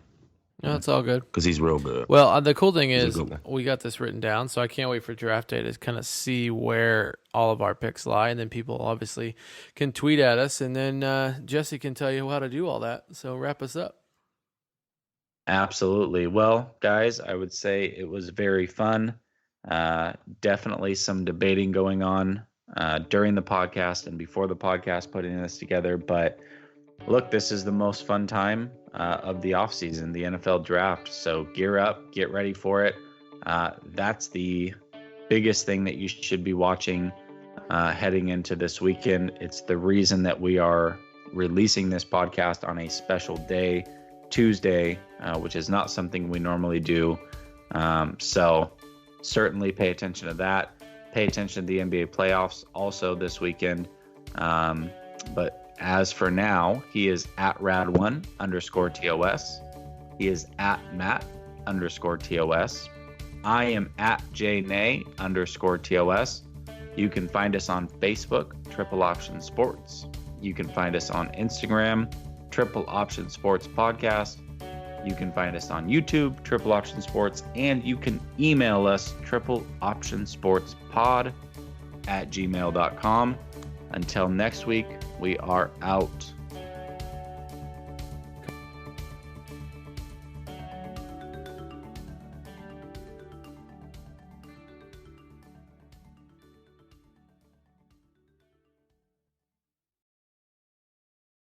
no, it's all good. Because he's real good. Well, the cool thing He's a is good one. we got this written down, so I can't wait for draft day to kind of see where all of our picks lie, and then people obviously can tweet at us, and then Jesse can tell you how to do all that. So wrap us up. Absolutely. Well, guys, I would say it was very fun. Definitely some debating going on during the podcast and before the podcast putting this together. But look, this is the most fun time of the offseason, the NFL draft. So gear up, get ready for it. That's the biggest thing that you should be watching heading into this weekend. It's the reason that we are releasing this podcast on a special day, Tuesday, which is not something we normally do. So certainly pay attention to that. Pay attention to the NBA playoffs also this weekend. But as for now, he is at Rad1_TOS. He is at Matt_TOS. I am at JNay_TOS. You can find us on Facebook, Triple Option Sports. You can find us on Instagram, Triple Option Sports Podcast. You can find us on YouTube, Triple Option Sports, and you can email us, tripleoptionsportspod@gmail.com. Until next week, we are out.